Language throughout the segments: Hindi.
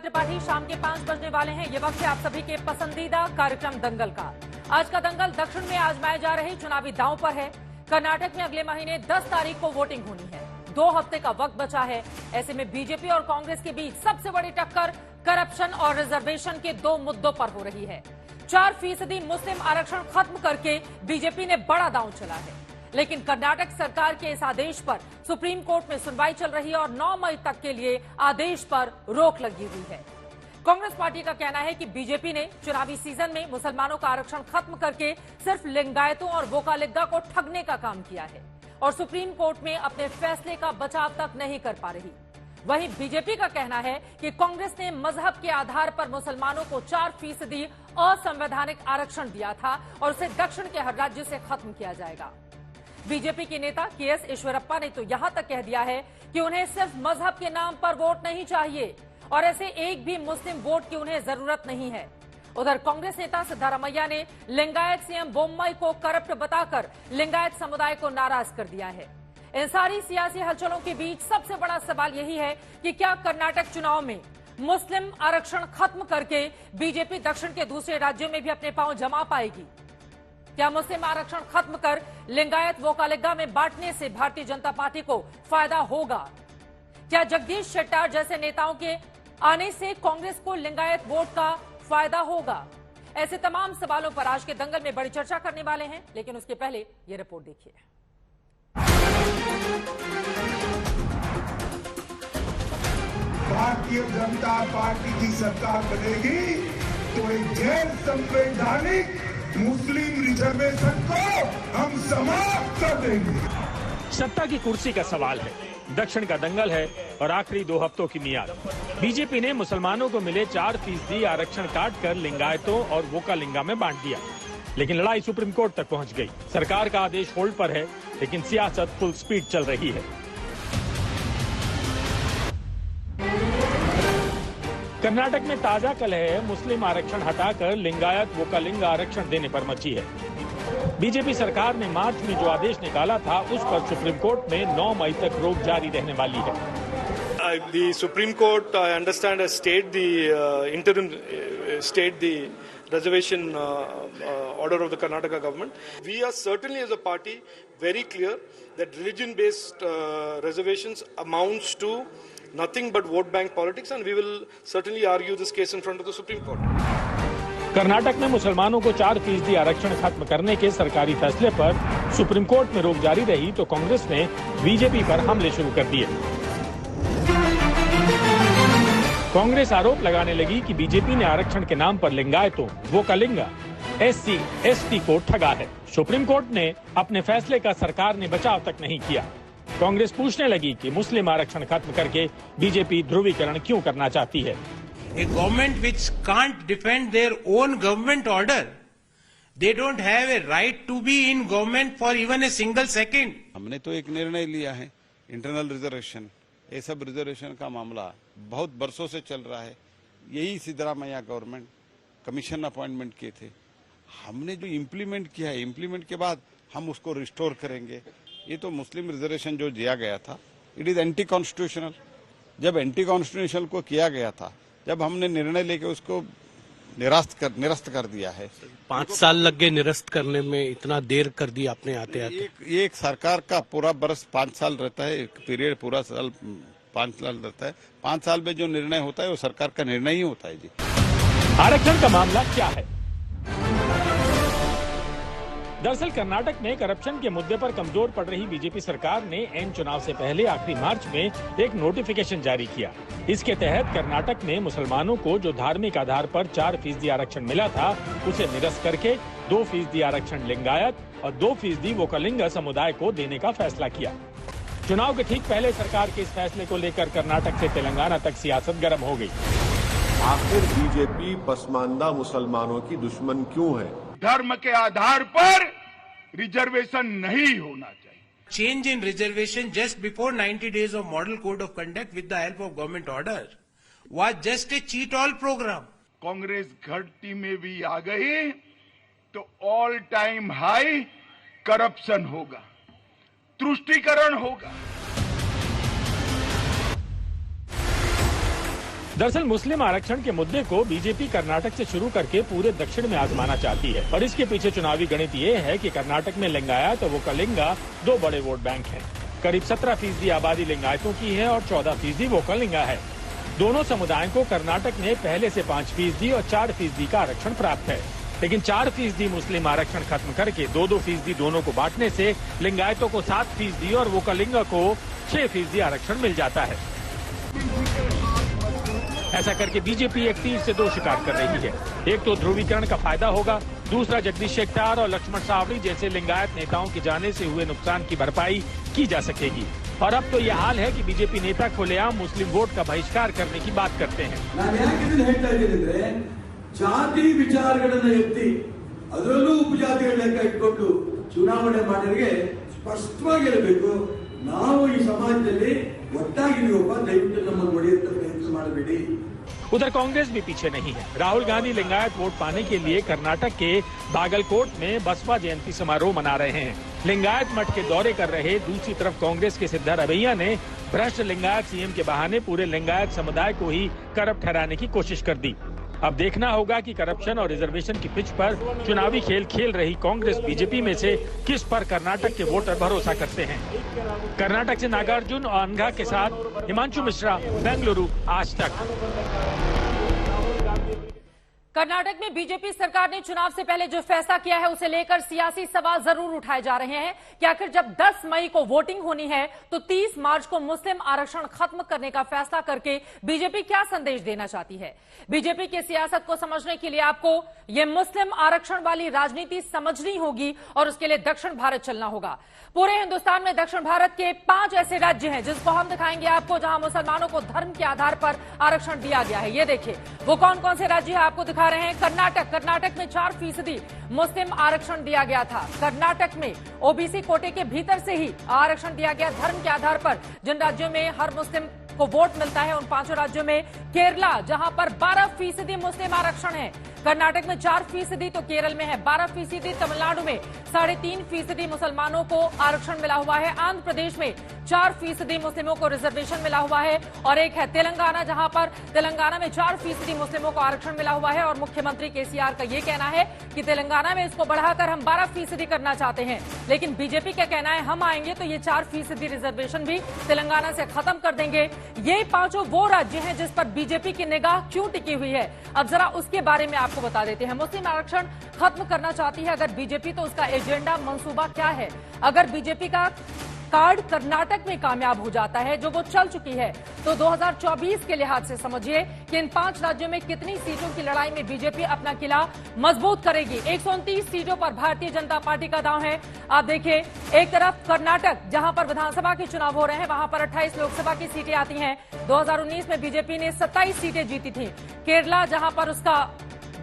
त्रिपाठी, शाम के 5 बजने वाले हैं। ये वक्त है आप सभी के पसंदीदा कार्यक्रम दंगल का। आज का दंगल दक्षिण में आजमाए जा रहे चुनावी दांव पर है। कर्नाटक में अगले महीने 10 तारीख को वोटिंग होनी है। 2 हफ्ते का वक्त बचा है। ऐसे में बीजेपी और कांग्रेस के बीच सबसे बड़ी टक्कर करप्शन और रिजर्वेशन के 2 मुद्दों पर हो रही है। 4% मुस्लिम आरक्षण खत्म करके बीजेपी ने बड़ा दांव चला है, लेकिन कर्नाटक सरकार के इस आदेश पर सुप्रीम कोर्ट में सुनवाई चल रही है और 9 मई तक के लिए आदेश पर रोक लगी हुई है। कांग्रेस पार्टी का कहना है कि बीजेपी ने चुनावी सीजन में मुसलमानों का आरक्षण खत्म करके सिर्फ लिंगायतों और वोकालिगा को ठगने का काम किया है और सुप्रीम कोर्ट में अपने फैसले का बचाव तक नहीं कर पा रही। वहीं बीजेपी का कहना है कि कांग्रेस ने मजहब के आधार पर मुसलमानों को 4% असंवैधानिक आरक्षण दिया था और उसे दक्षिण के हर राज्य से खत्म किया जाएगा। बीजेपी के नेता के.एस. ईश्वरप्पा ने तो यहां तक कह दिया है कि उन्हें सिर्फ मजहब के नाम पर वोट नहीं चाहिए और ऐसे एक भी मुस्लिम वोट की उन्हें जरूरत नहीं है। उधर कांग्रेस नेता सिद्धारमैया ने लिंगायत सीएम बोम्मई को करप्ट बताकर लिंगायत समुदाय को नाराज कर दिया है। इन सारी सियासी हलचलों के बीच सबसे बड़ा सवाल यही है कि क्या कर्नाटक चुनाव में मुस्लिम आरक्षण खत्म करके बीजेपी दक्षिण के दूसरे राज्यों में भी अपने पांव जमा पाएगी? क्या मुस्लिम आरक्षण खत्म कर लिंगायत वोकालिगा में बांटने से भारतीय जनता पार्टी को फायदा होगा? क्या जगदीश शेट्टार जैसे नेताओं के आने से कांग्रेस को लिंगायत वोट का फायदा होगा? ऐसे तमाम सवालों पर आज के दंगल में बड़ी चर्चा करने वाले हैं, लेकिन उसके पहले ये रिपोर्ट देखिए। भारतीय जनता पार्टी की सरकार बनेगी तो एक गैर संवैधानिक मुस्लिम रिजर्वेशन को हम समाप्त कर देंगे। सत्ता की कुर्सी का सवाल है, दक्षिण का दंगल है और आखिरी 2 हफ्तों की मियाद। बीजेपी ने मुसलमानों को मिले 4% आरक्षण काट कर लिंगायतों और वोकालिंगा में बांट दिया, लेकिन लड़ाई सुप्रीम कोर्ट तक पहुंच गई। सरकार का आदेश होल्ड पर है, लेकिन सियासत फुल स्पीड चल रही है। कर्नाटक में ताजा कलह मुस्लिम आरक्षण हटाकर लिंगायत वोकालिंगा आरक्षण देने पर मची है। बीजेपी सरकार ने मार्च में जो आदेश निकाला था, उस पर सुप्रीम कोर्ट में 9 मई तक रोक जारी रहने वाली है। The Supreme Court, I understand, has stayed the stayed the reservation order of the Karnataka government. We are certainly, as a party, very clear that religion-based reservations amounts to nothing but vote bank politics, and we will certainly argue this case in front of the Supreme Court. Karnataka में मुसलमानों को 4% आरक्षण खत्म करने के सरकारी फैसले पर सुप्रीम कोर्ट में रोक जारी रही तो कांग्रेस ने बीजेपी पर हमले शुरू कर दिए। कांग्रेस आरोप लगाने लगी कि बीजेपी ने आरक्षण के नाम पर लिंगायतों, वोकालिंगा, SC, ST को ठगा है। सुप्रीम कोर्ट ने अपने फैसले का सरकार ने बचाव तक नहीं किया। कांग्रेस पूछने लगी कि मुस्लिम आरक्षण खत्म करके बीजेपी ध्रुवीकरण क्यों करना चाहती है। A government which can't defend their own government order, they don't have a right to be in government for even a single second. हमने तो एक निर्णय लिया है, इंटरनल रिजर्वेशन, ये सब रिजर्वेशन का मामला बहुत बरसों से चल रहा है। यही सिद्धरामैया गवर्नमेंट कमीशन अपॉइंटमेंट किए थे, हमने जो इम्प्लीमेंट किया है, इम्प्लीमेंट के बाद हम उसको रिस्टोर करेंगे। ये तो मुस्लिम रिजर्वेशन जो दिया गया था, इट इज एंटी कॉन्स्टिट्यूशनल। जब एंटी कॉन्स्टिट्यूशनल को किया गया था, जब हमने निर्णय लेके उसको निरस्त कर दिया है। 5 साल लग गए निरस्त करने में, इतना देर कर दी आपने आते आते। ये एक सरकार का पूरा बरस 5 साल रहता है, एक पीरियड पूरा साल 5 साल रहता है। 5 साल में जो निर्णय होता है वो सरकार का निर्णय ही होता है। जी, आरक्षण का मामला क्या है? दरअसल कर्नाटक में करप्शन के मुद्दे पर कमजोर पड़ रही बीजेपी सरकार ने एन चुनाव से पहले आखिरी मार्च में एक नोटिफिकेशन जारी किया। इसके तहत कर्नाटक में मुसलमानों को जो धार्मिक आधार पर 4% आरक्षण मिला था, उसे निरस्त करके 2% आरक्षण लिंगायत और 2% वोकालिंगा समुदाय को देने का फैसला किया। चुनाव के ठीक पहले सरकार के इस फैसले को लेकर कर्नाटक से तेलंगाना तक सियासत गर्म हो गई। आखिर बीजेपी पसमानदा मुसलमानों की दुश्मन क्यों है? धर्म के आधार पर रिजर्वेशन नहीं होना चाहिए। Change in reservation just before 90 days of model code of conduct with the help of government order was just a cheat all program. Congress घटती में भी आ गई तो ऑल टाइम हाई करप्शन होगा, तुष्टीकरण होगा। दरअसल मुस्लिम आरक्षण के मुद्दे को बीजेपी कर्नाटक से शुरू करके पूरे दक्षिण में आजमाना चाहती है और इसके पीछे चुनावी गणित ये है कि कर्नाटक में लिंगायत और वोकलिंगा दो बड़े वोट बैंक हैं। करीब 17% आबादी लिंगायतों की है और 14% वोकलिंगा है। दोनों समुदायों को कर्नाटक में पहले से 5% और 4% का आरक्षण प्राप्त है, लेकिन 4% मुस्लिम आरक्षण खत्म करके 2-2% दोनों को बांटने से लिंगायतों को 7% और वोकलिंगा को 6% आरक्षण मिल जाता है। ऐसा करके बीजेपी एक तीर से दो शिकार कर रही है। एक तो ध्रुवीकरण का फायदा होगा, दूसरा जगदीश शेट्टार और लक्ष्मण सावड़ी जैसे लिंगायत नेताओं के जाने से हुए नुकसान की भरपाई की जा सकेगी। और अब तो यह हाल है कि बीजेपी नेता खुलेआम मुस्लिम वोट का बहिष्कार करने की बात करते हैं। ಜಾತಿ ವಿಚಾರಗಳನ್ನು ಎತ್ತಿ ಅದರಲ್ಲೂ ಉಪಜಾತಿಗಳ ಲೆಕ್ಕ ಇಟ್ಕೊಂಡು ಚುನಾವಣೆ ಮಾಡಿದ್ರೆ ಸ್ಪಷ್ಟವಾಗಿರಬೇಕು, ನಾವು ಈ ಸಮಾಜದಲ್ಲಿ ಒಟ್ಟಾಗಿದ್ದೀವಪ್ಪ, ದಯವಿಟ್ಟು ನಮ್ಮನ್ನು ಒಡೆಯುತ್ತ ಪ್ರಯತ್ನ ಮಾಡಬೇಡಿ। उधर कांग्रेस भी पीछे नहीं है। राहुल गांधी लिंगायत वोट पाने के लिए कर्नाटक के बागलकोट में बसपा जयंती समारोह मना रहे हैं। लिंगायत मठ के दौरे कर रहे दूसरी तरफ कांग्रेस के सिद्धारमैया ने भ्रष्ट लिंगायत सीएम के बहाने पूरे लिंगायत समुदाय को ही करप्ट ठहराने की कोशिश कर दी। अब देखना होगा कि करप्शन और रिजर्वेशन की पिच पर चुनावी खेल खेल रही कांग्रेस बीजेपी में से किस पर कर्नाटक के वोटर भरोसा करते हैं। कर्नाटक से नागार्जुन और अनघा के साथ हिमांशु मिश्रा, बेंगलुरु, आज तक। कर्नाटक में बीजेपी सरकार ने चुनाव से पहले जो फैसला किया है उसे लेकर सियासी सवाल जरूर उठाए जा रहे हैं कि आखिर जब 10 मई को वोटिंग होनी है तो 30 मार्च को मुस्लिम आरक्षण खत्म करने का फैसला करके बीजेपी क्या संदेश देना चाहती है। बीजेपी की सियासत को समझने के लिए आपको ये मुस्लिम आरक्षण वाली राजनीति समझनी होगी और उसके लिए दक्षिण भारत चलना होगा। पूरे हिंदुस्तान में दक्षिण भारत के 5 ऐसे राज्य हैं जिसको हम दिखाएंगे आपको, जहां मुसलमानों को धर्म के आधार पर आरक्षण दिया गया है। ये देखिए वो कौन कौन से राज्य है आपको दिखा रहे हैं। कर्नाटक में 4% मुस्लिम आरक्षण दिया गया था। कर्नाटक में ओबीसी कोटे के भीतर से ही आरक्षण दिया गया धर्म के आधार पर। जिन राज्यों में हर मुस्लिम को वोट मिलता है उन 5 राज्यों में केरला, जहां पर 12% मुस्लिम आरक्षण है। कर्नाटक में 4% तो केरल में है 12%। तमिलनाडु में 3.5% मुसलमानों को आरक्षण मिला हुआ है। आंध्र प्रदेश में 4% मुस्लिमों को रिजर्वेशन मिला हुआ है। और एक है तेलंगाना, जहां पर तेलंगाना में 4% मुस्लिमों को आरक्षण मिला हुआ है और मुख्यमंत्री केसीआर का यह कहना है कि तेलंगाना में इसको बढ़ाकर हम 12% करना चाहते हैं। लेकिन बीजेपी का कहना है हम आएंगे तो ये 4% रिजर्वेशन भी तेलंगाना से खत्म कर देंगे। ये 5 वो राज्य हैं जिस पर बीजेपी की निगाह क्यों टिकी हुई है, अब जरा उसके बारे में आपको बता देते हैं। मुस्लिम आरक्षण खत्म करना चाहती है अगर बीजेपी तो उसका एजेंडा मंसूबा क्या है। अगर बीजेपी का कार्ड कर्नाटक में कामयाब हो जाता है, जो वो चल चुकी है, तो 2024 के लिहाज से समझिए कि इन 5 राज्यों में कितनी सीटों की लड़ाई में बीजेपी अपना किला मजबूत करेगी। 129 सीटों पर भारतीय जनता पार्टी का दांव है। आप देखिए, एक तरफ कर्नाटक जहां पर विधानसभा के चुनाव हो रहे हैं, वहां पर 28 लोकसभा की सीटें आती हैं। 2019 में बीजेपी ने 27 सीटें जीती थी। केरला जहां पर उसका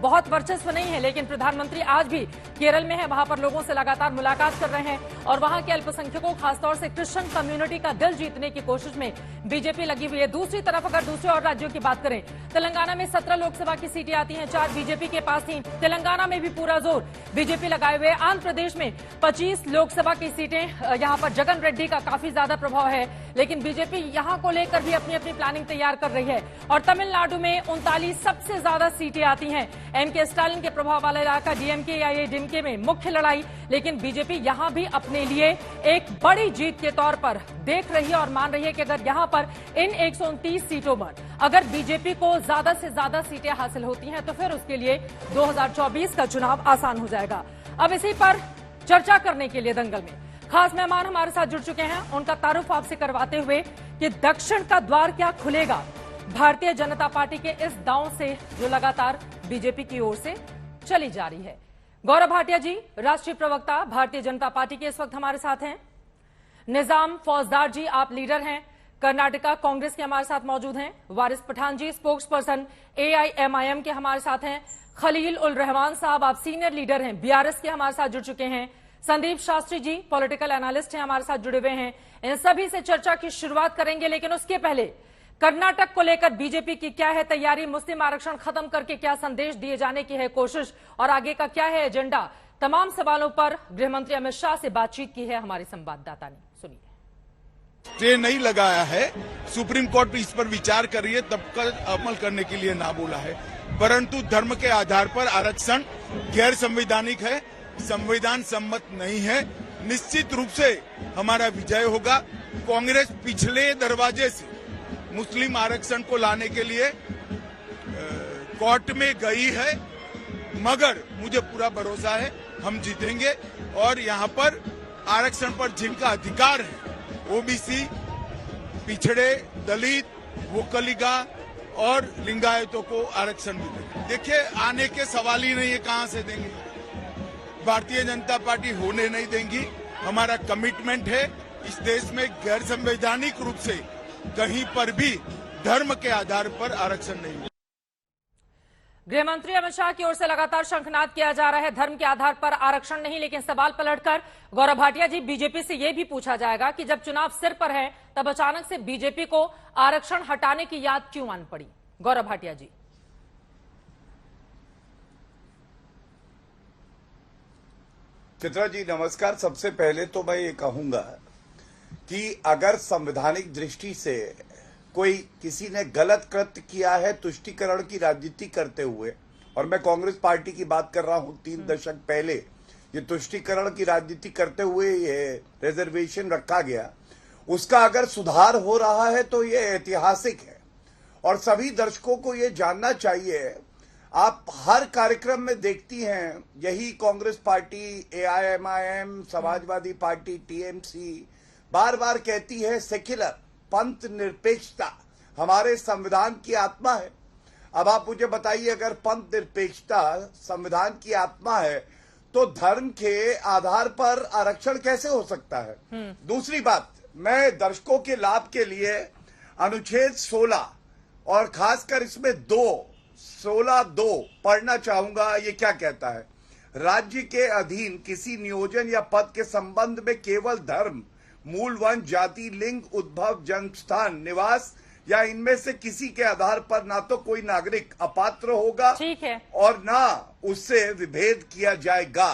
बहुत वर्चस्व नहीं है, लेकिन प्रधानमंत्री आज भी केरल में है, वहां पर लोगों से लगातार मुलाकात कर रहे हैं और वहां के अल्पसंख्यकों, खासतौर से क्रिश्चियन कम्युनिटी का दिल जीतने की कोशिश में बीजेपी लगी हुई है। दूसरी तरफ अगर दूसरे और राज्यों की बात करें, तेलंगाना में 17 लोकसभा की सीटें आती हैं, 4 बीजेपी के पास थी। तेलंगाना में भी पूरा जोर बीजेपी लगाए हुए। आंध्र प्रदेश में 25 लोकसभा की सीटें, यहां पर जगन रेड्डी का काफी ज्यादा प्रभाव है, लेकिन बीजेपी यहां को लेकर भी अपनी अपनी प्लानिंग तैयार कर रही है। और तमिलनाडु में 39 सबसे ज्यादा सीटें आती हैं। एमके स्टालिन के प्रभाव वाला इलाका डीएमके या एडीएमके में मुख्य लड़ाई, लेकिन बीजेपी यहां भी अपने लिए एक बड़ी जीत के तौर पर देख रही है और मान रही है कि अगर यहां पर इन 129 सीटों पर अगर बीजेपी को ज्यादा से ज्यादा सीटें हासिल होती हैं तो फिर उसके लिए 2024 का चुनाव आसान हो जाएगा। अब इसी पर चर्चा करने के लिए दंगल में खास मेहमान हमारे साथ जुड़ चुके हैं। उनका तारुफ आपसे करवाते हुए कि दक्षिण का द्वार क्या खुलेगा भारतीय जनता पार्टी के इस दांव से जो लगातार बीजेपी की ओर से चली जा रही है। गौरव भाटिया जी, राष्ट्रीय प्रवक्ता भारतीय जनता पार्टी के, इस वक्त हमारे साथ हैं। निजाम फौजदार जी, आप लीडर हैं कर्नाटका कांग्रेस के, हमारे साथ मौजूद हैं। वारिस पठान जी, स्पोक्स पर्सन AIMIM के, हमारे साथ हैं। खलील उल रहमान साहब, आप सीनियर लीडर हैं BRS के, हमारे साथ जुड़ चुके हैं। संदीप शास्त्री जी, पॉलिटिकल एनालिस्ट हैं, हमारे साथ जुड़े हुए हैं। इन सभी से चर्चा की शुरुआत करेंगे, लेकिन उसके पहले कर्नाटक को लेकर बीजेपी की क्या है तैयारी, मुस्लिम आरक्षण खत्म करके क्या संदेश दिए जाने की है कोशिश और आगे का क्या है एजेंडा, तमाम सवालों पर गृहमंत्री अमित शाह से बातचीत की है हमारे संवाददाता ने। सुनिए। स्टे नहीं लगाया है, सुप्रीम कोर्ट इस पर विचार कर रही है, तब का अमल करने के लिए ना बोला है। परंतु धर्म के आधार पर आरक्षण गैर संवैधानिक है, संविधान सम्मत नहीं है। निश्चित रूप से हमारा विजय होगा। कांग्रेस पिछले दरवाजे से मुस्लिम आरक्षण को लाने के लिए कोर्ट में गई है, मगर मुझे पूरा भरोसा है हम जीतेंगे। और यहाँ पर आरक्षण पर जिनका अधिकार है, ओबीसी, पिछड़े, दलित, वोकलिगा और लिंगायतों को आरक्षण मिलेगा। देखिए, आने के सवाल ही नहीं है, कहां से देंगे। भारतीय जनता पार्टी होने नहीं देंगी। हमारा कमिटमेंट है इस देश में गैर संवैधानिक रूप से कहीं पर भी धर्म के आधार पर आरक्षण नहीं मिलेगा। गृह मंत्री अमित शाह की ओर से लगातार शंखनाद किया जा रहा है, धर्म के आधार पर आरक्षण नहीं। लेकिन सवाल पलटकर गौरव भाटिया जी, बीजेपी से यह भी पूछा जाएगा कि जब चुनाव सिर पर है तब अचानक से बीजेपी को आरक्षण हटाने की याद क्यों आन पड़ी? गौरव भाटिया जी। चित्रा जी नमस्कार। सबसे पहले तो मैं ये कहूंगा कि अगर संवैधानिक दृष्टि से कोई किसी ने गलत कृत्य किया है तुष्टीकरण की राजनीति करते हुए, और मैं कांग्रेस पार्टी की बात कर रहा हूं, 3 दशक पहले ये तुष्टीकरण की राजनीति करते हुए ये रिजर्वेशन रखा गया, उसका अगर सुधार हो रहा है तो ये ऐतिहासिक है। और सभी दर्शकों को ये जानना चाहिए, आप हर कार्यक्रम में देखती हैं यही Congress party, AIMIM, Samajwadi party, TMC बार बार कहती है सेक्युलर, पंथ निरपेक्षता हमारे संविधान की आत्मा है। अब आप मुझे बताइए, अगर पंथ निरपेक्षता संविधान की आत्मा है तो धर्म के आधार पर आरक्षण कैसे हो सकता है? दूसरी बात, मैं दर्शकों के लाभ के लिए अनुच्छेद 16 और खासकर इसमें 16(2) पढ़ना चाहूंगा। ये क्या कहता है? राज्य के अधीन किसी नियोजन या पद के संबंध में केवल धर्म, मूल वंश, जाति, लिंग, उद्भव, जन्मस्थान, निवास या इनमें से किसी के आधार पर ना तो कोई नागरिक अपात्र होगा, ठीक है, और ना उससे विभेद किया जाएगा।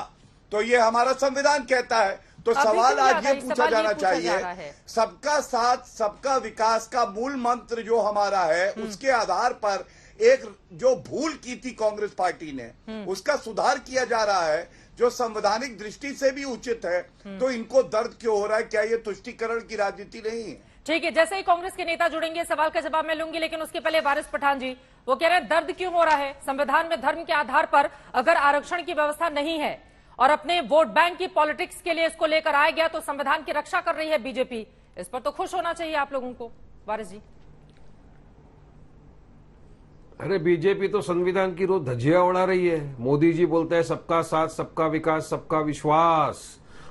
तो ये हमारा संविधान कहता है। तो सवाल आज ये पूछा जाना चाहिए, सबका साथ सबका विकास का मूल मंत्र जो हमारा है, उसके आधार पर एक जो भूल की थी कांग्रेस पार्टी ने, उसका सुधार किया जा रहा है जो संवैधानिक दृष्टि से भी उचित है। तो इनको दर्द क्यों हो रहा है? क्या ये तुष्टीकरण की राजनीति नहीं है? ठीक है, जैसे ही कांग्रेस के नेता जुड़ेंगे सवाल का जवाब मैं लूंगी, लेकिन उसके पहले वारिस पठान जी, वो कह रहे हैं दर्द क्यों हो रहा है? संविधान में धर्म के आधार पर अगर आरक्षण की व्यवस्था नहीं है और अपने वोट बैंक की पॉलिटिक्स के लिए इसको लेकर आया गया तो संविधान की रक्षा कर रही है बीजेपी, इस पर तो खुश होना चाहिए आप लोगों को। वारिस जी। अरे बीजेपी तो संविधान की रोज धज्जियां उड़ा रही है। मोदी जी बोलते हैं सबका साथ, सबका विकास, सबका विश्वास,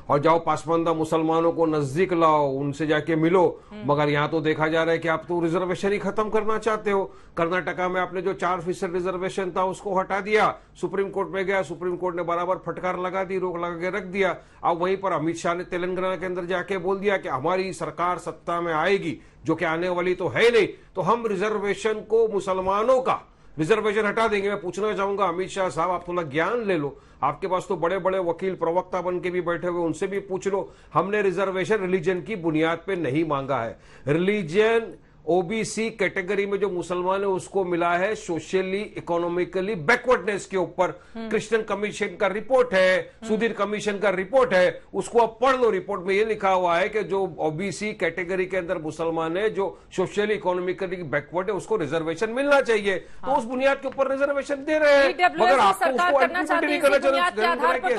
और जाओ पासमानदा मुसलमानों को नजदीक लाओ, उनसे जाके मिलो। मगर यहाँ तो देखा जा रहा है कि आप तो रिजर्वेशन ही खत्म करना चाहते हो। कर्नाटका में आपने जो 4% रिजर्वेशन था उसको हटा दिया, सुप्रीम कोर्ट में गया, सुप्रीम कोर्ट ने बराबर फटकार लगा दी, रोक लगा के रख दिया। अब वहीं पर अमित शाह ने तेलंगाना के अंदर जाके बोल दिया कि हमारी सरकार सत्ता में आएगी, जो कि आने वाली तो है नहीं, तो हम रिजर्वेशन को, मुसलमानों का रिजर्वेशन हटा देंगे। मैं पूछना चाहूंगा अमित शाह साहब, आप थोड़ा ज्ञान ले लो, आपके पास तो बड़े बड़े वकील प्रवक्ता बन के भी बैठे हुए, उनसे भी पूछ लो। हमने रिजर्वेशन रिलीजन की बुनियाद पे नहीं मांगा है। रिलीजन ओबीसी कैटेगरी में जो मुसलमान है उसको मिला है सोशली इकोनॉमिकली बैकवर्डनेस के ऊपर। क्रिश्चियन कमीशन का रिपोर्ट है, सुधीर कमीशन का रिपोर्ट है, उसको आप पढ़ लो। रिपोर्ट में ये लिखा हुआ है कि जो ओबीसी कैटेगरी के अंदर मुसलमान है, जो सोशली इकोनॉमिकली बैकवर्ड है, उसको रिजर्वेशन मिलना चाहिए। तो उस बुनियाद के ऊपर रिजर्वेशन दे रहे हैं, मगर आपको उसको इम्प्लीमेंट नहीं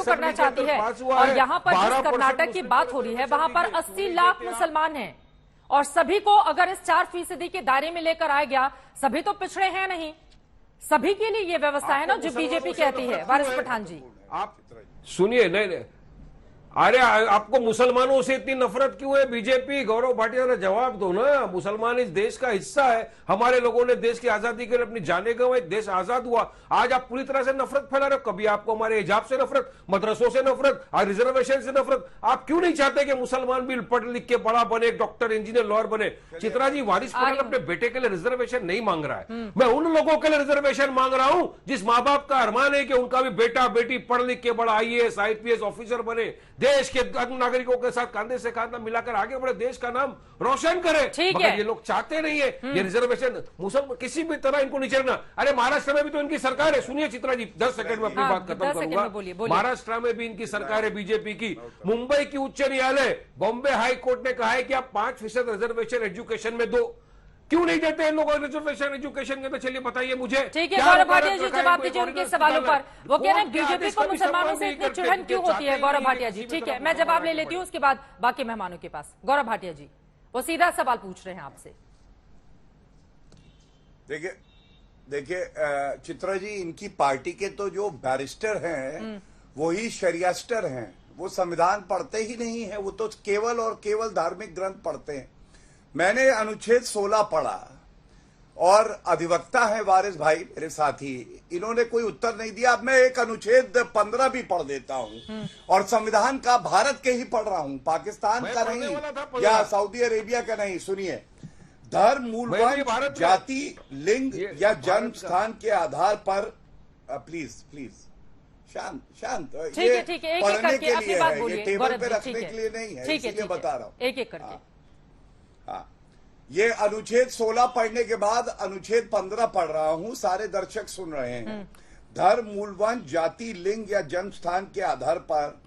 करना चाहती है। और यहाँ पर जिस कर्नाटक की बात हो रही है वहां पर 80 लाख मुसलमान हैं, और सभी को अगर इस 4% के दायरे में लेकर आया गया, सभी तो पिछड़े हैं नहीं, सभी के लिए ये व्यवस्था है ना जो बीजेपी कहती है। वारिस पठान जी, आप सुनिए। नहीं, अरे आपको मुसलमानों से इतनी नफरत क्यों है? बीजेपी, गौरव भाटिया ने जवाब दो ना। मुसलमान इस देश का हिस्सा है, हमारे लोगों ने देश की आजादी के लिए अपनी जाने गंवाई, देश आजाद हुआ। आज आप पूरी तरह से नफरत फैला रहे हो। कभी आपको हमारे हिजाब से नफरत, मदरसों से नफरत, आज रिजर्वेशन से नफरत। आप क्यों नहीं चाहते कि मुसलमान भी पढ़ लिख के बड़ा बने, डॉक्टर, इंजीनियर, लॉयर बने? चित्रा जी, वारिस पठान अपने बेटे के लिए रिजर्वेशन नहीं मांग रहा है, मैं उन लोगों के लिए रिजर्वेशन मांग रहा हूं जिस माँ बाप का अरमान है कि उनका भी बेटा बेटी पढ़ लिख के बड़ा IAS IPS ऑफिसर बने, देश के नागरिकों के साथ कंधे से कंधा मिलाकर आगे बढ़े, देश का नाम रोशन करे। मगर ये लोग चाहते नहीं है ये रिजर्वेशन मुसलमान किसी भी तरह इनको नीचे रखना। अरे महाराष्ट्र में भी तो इनकी सरकार है, सुनिए चित्रा जी 10 सेकंड में अपनी बात खत्म करूंगा। महाराष्ट्र में भी इनकी सरकार है बीजेपी की। मुंबई की उच्च न्यायालय, बॉम्बे हाई कोर्ट ने कहा है कि आप 5% रिजर्वेशन एजुकेशन में दो। क्यों नहीं देते इन लोगों रिजर्वेशन एजुकेशन के? तो चलिए बताइए मुझे। ठीक है गौरव भाटिया जी, जवाब दीजिए उनके सवालों पर। वो कह रहे हैं बीजेपी को मुसलमानों से इतनी चिढ़न क्यों होती है? गौरव भाटिया जी, ठीक है मैं जवाब ले लेती हूँ, उसके बाद बाकी मेहमानों के पास। गौरव भाटिया जी वो सीधा सवाल पूछ रहे हैं आपसे। देखिए चित्रा जी, इनकी पार्टी के तो जो बैरिस्टर हैं वही शरियास्टर हैं। वो संविधान पढ़ते ही नहीं है, वो तो केवल और केवल धार्मिक ग्रंथ पढ़ते हैं। मैंने अनुच्छेद 16 पढ़ा और अधिवक्ता हैं वारिस भाई मेरे साथी, इन्होंने कोई उत्तर नहीं दिया। अब मैं एक अनुच्छेद 15 भी पढ़ देता हूं और संविधान का भारत के ही पढ़ रहा हूं, पाकिस्तान का नहीं या सऊदी अरेबिया का नहीं। सुनिए, धर्म, मूल, वंश, जाति, लिंग या जन्म स्थान के आधार पर प्लीज शांत ठीक है ठीक है, पढ़ने के लिए है, ये टेबल पे रखने के लिए नहीं है, इसलिए बता रहा हूँ एक एक करके। हाँ, ये अनुच्छेद 16 पढ़ने के बाद अनुच्छेद 15 पढ़ रहा हूं, सारे दर्शक सुन रहे हैं। धर्म, मूल, वंश, जाति, लिंग या जन्म स्थान के आधार पर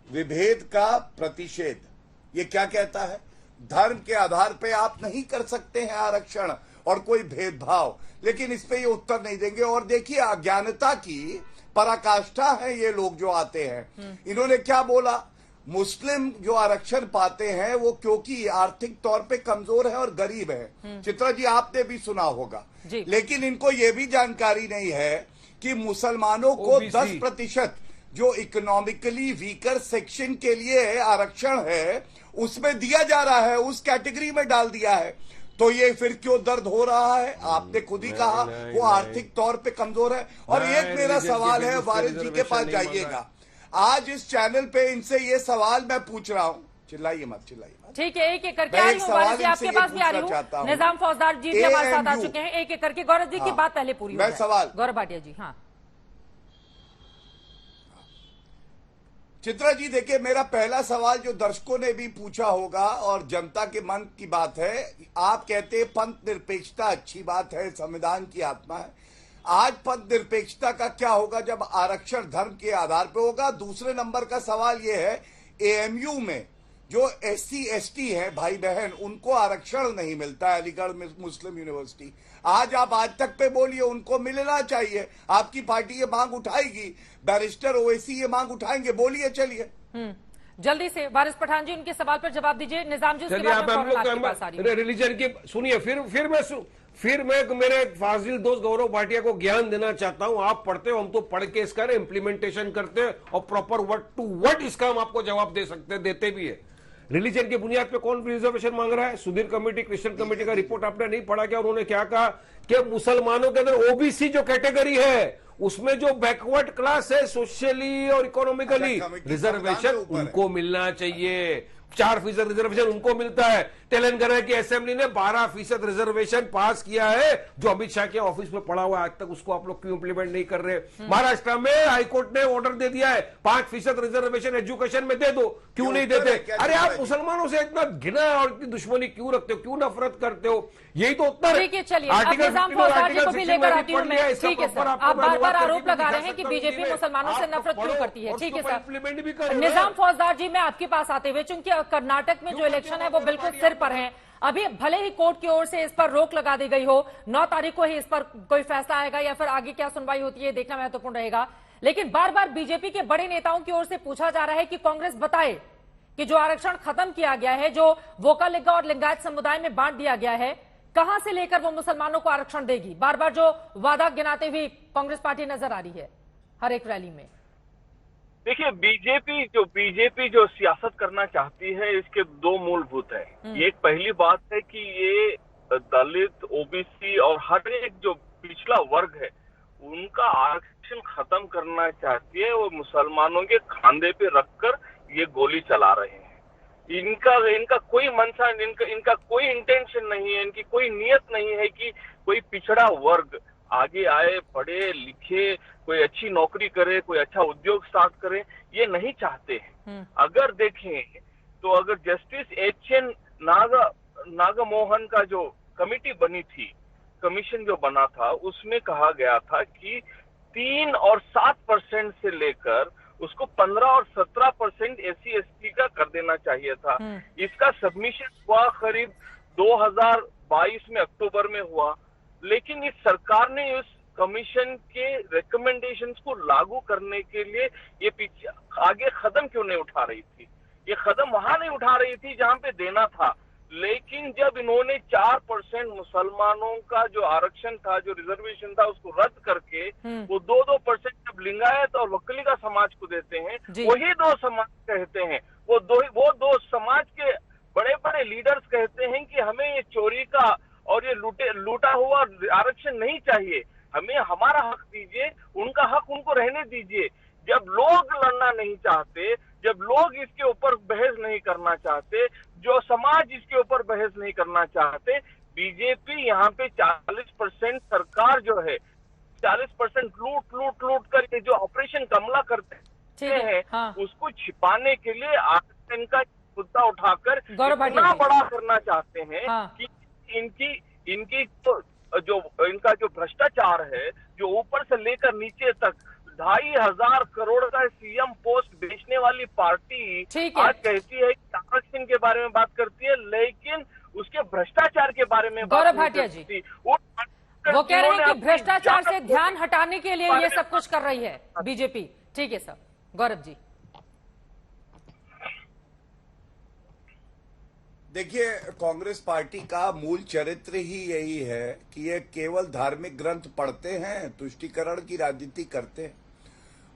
विभेद का प्रतिषेध। ये क्या कहता है? धर्म के आधार पे आप नहीं कर सकते हैं आरक्षण और कोई भेदभाव, लेकिन इस पे ये उत्तर नहीं देंगे। और देखिए अज्ञानता की पराकाष्ठा है ये लोग जो आते हैं। इन्होंने क्या बोला? मुस्लिम जो आरक्षण पाते हैं वो क्योंकि आर्थिक तौर पे कमजोर है और गरीब है। चित्रा जी आपने भी सुना होगा, लेकिन इनको ये भी जानकारी नहीं है कि मुसलमानों को 10% जो इकोनॉमिकली वीकर सेक्शन के लिए आरक्षण है उसमें दिया जा रहा है, उस कैटेगरी में डाल दिया है। तो ये फिर क्यों दर्द हो रहा है? आपने खुद ही कहा वो आर्थिक तौर पे कमजोर है। और एक मेरा सवाल है, वारिस जी के पास जाइएगा, आज इस चैनल पे इनसे ये सवाल मैं पूछ रहा हूँ, चिल्लाइए मत। ठीक है, एक एक करके आ रही हूँ वारिस जी, आपके पास भी आ रही हूँ। निजाम फौजदार जी भी हमारे साथ आ चुके हैं, एक एक करके। गौरव जी की बात पहले पूरी हो जाए। गौरव भाटिया जी। हाँ चित्रा जी, देखिए मेरा पहला सवाल जो दर्शकों ने भी पूछा होगा और जनता के मन की बात है। आप कहते हैं पंथ निरपेक्षता अच्छी बात है, संविधान की आत्मा है। आज पंथ निरपेक्षता का क्या होगा जब आरक्षण धर्म के आधार पर होगा? दूसरे नंबर का सवाल यह है, एएमयू में जो SC ST है भाई बहन, उनको आरक्षण नहीं मिलता है, अलीगढ़ मुस्लिम यूनिवर्सिटी। आज आप आज तक पे बोलिए, उनको मिलना चाहिए। आपकी पार्टी ये मांग उठाएगी, बैरिस्टर ओवैसी ये मांग उठाएंगे, बोलिए चलिए। जल्दी से वारिस पठान जी उनके सवाल पर जवाब दीजिए। निजाम जी उसके बाद रिलीजन की सुनिए, फिर मैं मेरे फाजिल दोस्त गौरव भाटिया को ज्ञान देना चाहता हूं। आप पढ़ते हो, हम तो पढ़ के इसका इम्प्लीमेंटेशन करते हैं और प्रॉपर वर्ड टू वर्ड इसका हम आपको जवाब दे सकते हैं, देते भी है। रिलीजन की बुनियाद पे कौन रिजर्वेशन मांग रहा है? सुधीर कमेटी, क्रिश्चियन कमेटी का रिपोर्ट आपने नहीं पढ़ा क्या? उन्होंने क्या कहा कि मुसलमानों के अंदर OBC जो कैटेगरी है उसमें जो बैकवर्ड क्लास है सोशली और इकोनॉमिकली, रिजर्वेशन उनको मिलना चाहिए। 4% रिजर्वेशन उनको मिलता है। तेलंगाना की असेंबली ने 12% रिजर्वेशन पास किया है, जो अमित शाह के ऑफिस में पड़ा हुआ है, आज तक उसको आप लोग क्यों इंप्लीमेंट नहीं कर रहे? महाराष्ट्र में हाईकोर्ट ने ऑर्डर दे दिया है 5% रिजर्वेशन एजुकेशन में दे दो, क्यों नहीं देते? अरे आप मुसलमानों से इतना घिना और इतनी दुश्मनी क्यों रखते हो, क्यों नफरत करते हो? यही तो उत्तर है। ठीक है, चलिए निजाम फौजदार जी को भी लेकर आती हूँ मैं। ठीक है सर, आप बार-बार आरोप लगा रहे हैं कि बीजेपी मुसलमानों से नफरत क्यों करती है। ठीक है सर, निजाम फौजदार जी मैं आपके पास आते हुए, चूंकि कर्नाटक में जो इलेक्शन है वो बिल्कुल सिर पर है, अभी भले ही कोर्ट की ओर से इस पर रोक लगा दी गई हो, 9 तारीख को ही इस पर कोई फैसला आएगा या फिर आगे क्या सुनवाई होती है देखना महत्वपूर्ण रहेगा। लेकिन बार बार बीजेपी के बड़े नेताओं की ओर से पूछा जा रहा है कि कांग्रेस बताए कि जो आरक्षण खत्म किया गया है, जो वोका लिंगा और लिंगायत समुदाय में बांट दिया गया है, कहां से लेकर वो मुसलमानों को आरक्षण देगी? बार बार जो वादा गिनाते हुए कांग्रेस पार्टी नजर आ रही है हर एक रैली में। देखिए बीजेपी जो सियासत करना चाहती है, इसके 2 मूलभूत है। एक पहली बात है कि ये दलित, OBC और हर एक जो पिछला वर्ग है उनका आरक्षण खत्म करना चाहती है। वो मुसलमानों के खांधे पे रखकर ये गोली चला रहे हैं। इनका कोई मंशा, इनका कोई इंटेंशन नहीं है, इनकी कोई नियत नहीं है कि कोई पिछड़ा वर्ग आगे आए, पढ़े लिखे, कोई अच्छी नौकरी करे, कोई अच्छा उद्योग स्टार्ट करे, ये नहीं चाहते हैं। अगर देखें तो अगर जस्टिस एच.एन. नागमोहन का जो कमिटी बनी थी, कमीशन जो बना था, उसमें कहा गया था कि 3 और 7% से लेकर उसको 15 और 17% SC/ST का कर देना चाहिए था। इसका सबमिशन हुआ करीब 2022 में अक्टूबर में हुआ, लेकिन इस सरकार ने उस कमीशन के रिकमेंडेशंस को लागू करने के लिए ये पीछे आगे कदम क्यों नहीं उठा रही थी? ये कदम वहां नहीं उठा रही थी जहां पे देना था, लेकिन जब इन्होंने 4% मुसलमानों का जो आरक्षण था, जो रिजर्वेशन था, उसको रद्द करके वो 2% जब लिंगायत और वकलीगा समाज को देते हैं, वही दो समाज कहते हैं, वो दो समाज के बड़े बड़े लीडर्स कहते हैं कि हमें ये चोरी का और ये लूटा हुआ आरक्षण नहीं चाहिए, हमें हमारा हक दीजिए, उनका हक उनको रहने दीजिए। जब लोग लड़ना नहीं चाहते, जब लोग इसके ऊपर बहस नहीं करना चाहते, जो समाज इसके ऊपर बहस नहीं करना चाहते, बीजेपी यहाँ पे 40% सरकार जो है 40% लूट कर ये जो ऑपरेशन कमला करते हैं, उसको छिपाने के लिए आरक्षण का मुद्दा उठाकर इतना बड़ा करना चाहते हैं कि इनका जो भ्रष्टाचार है, जो ऊपर से लेकर नीचे तक 2,500 करोड़ का सीएम पोस्ट बेचने वाली पार्टी आज कहती है कि आरक्षण के बारे में बात करती है, लेकिन उसके भ्रष्टाचार के बारे में बात नहीं करती। वो कह रहे हैं कि भ्रष्टाचार से ध्यान हटाने के लिए ये सब कुछ कर रही है बीजेपी। ठीक है सर, गौरव जी। देखिए, कांग्रेस पार्टी का मूल चरित्र ही यही है कि ये केवल धार्मिक ग्रंथ पढ़ते हैं, तुष्टीकरण की राजनीति करते हैं,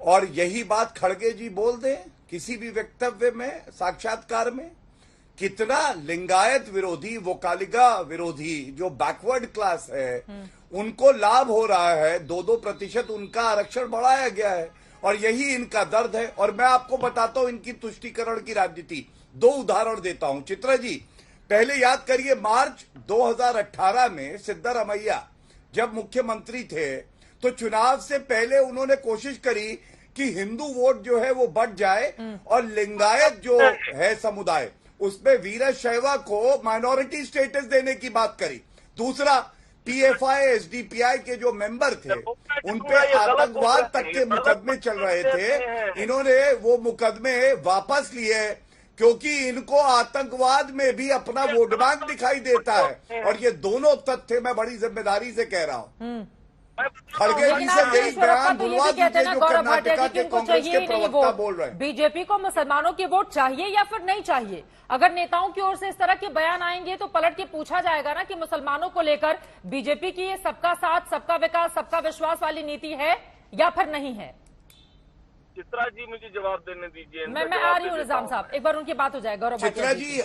और यही बात खड़गे जी बोल दें किसी भी वक्तव्य में, साक्षात्कार में। कितना लिंगायत विरोधी, वोकालिगा विरोधी जो बैकवर्ड क्लास है, उनको लाभ हो रहा है। 2% उनका आरक्षण बढ़ाया गया है, और यही इनका दर्द है। और मैं आपको बताता हूं इनकी तुष्टीकरण की राजनीति। 2 उदाहरण देता हूं। चित्रा जी, पहले याद करिए, मार्च 2018 में सिद्धारमैया जब मुख्यमंत्री थे, तो चुनाव से पहले उन्होंने कोशिश करी कि हिंदू वोट जो है वो बढ़ जाए, और लिंगायत जो है समुदाय, उसमें वीरशैव को माइनॉरिटी स्टेटस देने की बात करी। दूसरा, PFI SDPI के जो मेंबर थे, उनपे आतंकवाद तक के मुकदमे चल रहे थे, इन्होंने वो मुकदमे वापस लिए, क्योंकि इनको आतंकवाद में भी अपना वोट बैंक दिखाई देता है। और ये दोनों तथ्य मैं बड़ी जिम्मेदारी से कह रहा हूं। खड़गे जी से यही बयान बुलवा दीजिए जो कर्नाटका के कांग्रेस के प्रवक्ता बोल रहे हैं। बीजेपी को मुसलमानों की वोट चाहिए या फिर नहीं चाहिए? अगर नेताओं की ओर से इस तरह के बयान आएंगे तो पलट के पूछा जाएगा ना कि मुसलमानों को लेकर बीजेपी की ये सबका साथ, सबका विकास, सबका विश्वास वाली नीति है या फिर नहीं है। चित्रा जी, मुझे जवाब देने दीजिए। मैं आ रही हूँ निजाम साहब, एक बार उनकी बात हो जाए। गौरव चित्रा जी,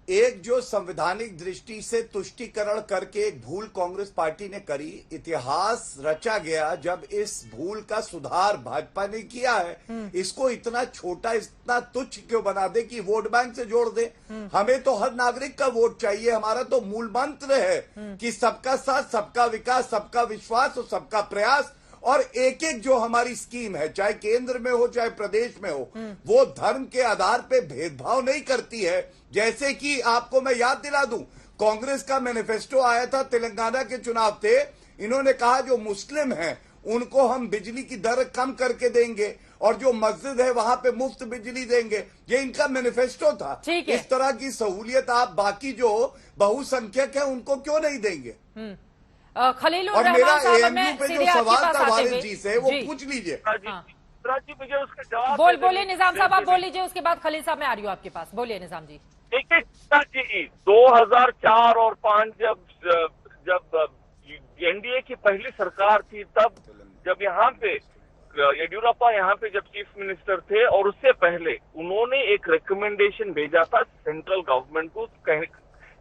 एक जो संवैधानिक दृष्टि से तुष्टीकरण करके एक भूल कांग्रेस पार्टी ने करी, इतिहास रचा गया जब इस भूल का सुधार भाजपा ने किया है। इसको इतना छोटा, इतना तुच्छ क्यों बना दे कि वोट बैंक से जोड़ दे? हमें तो हर नागरिक का वोट चाहिए। हमारा तो मूल मंत्र है कि सबका साथ, सबका विकास, सबका विश्वास और सबका प्रयास। और एक एक जो हमारी स्कीम है, चाहे केंद्र में हो चाहे प्रदेश में हो, वो धर्म के आधार पे भेदभाव नहीं करती है। जैसे कि आपको मैं याद दिला दूं, कांग्रेस का मैनिफेस्टो आया था, तेलंगाना के चुनाव थे, इन्होंने कहा जो मुस्लिम हैं उनको हम बिजली की दर कम करके देंगे, और जो मस्जिद है वहां पे मुफ्त बिजली देंगे। ये इनका मैनिफेस्टो था। इस तरह की सहूलियत आप बाकी जो बहुसंख्यक है उनको क्यों नहीं देंगे? खलील और मेरा AMU पे जो सवाल था वारिस जी से, वो पूछ लीजिए। मुझे उसका जवाब बोलिए निजाम साहब, आप बोल लीजिए, उसके बाद खलील साहब मैं आ रही हूँ आपके पास। बोलिए निजाम जी। देखिए 2004 और 5 जब NDA की पहली सरकार थी, तब जब यहाँ पे येडियुरप्पा यहाँ पे जब चीफ मिनिस्टर थे, और उससे पहले उन्होंने एक रिकमेंडेशन भेजा था सेंट्रल गवर्नमेंट को,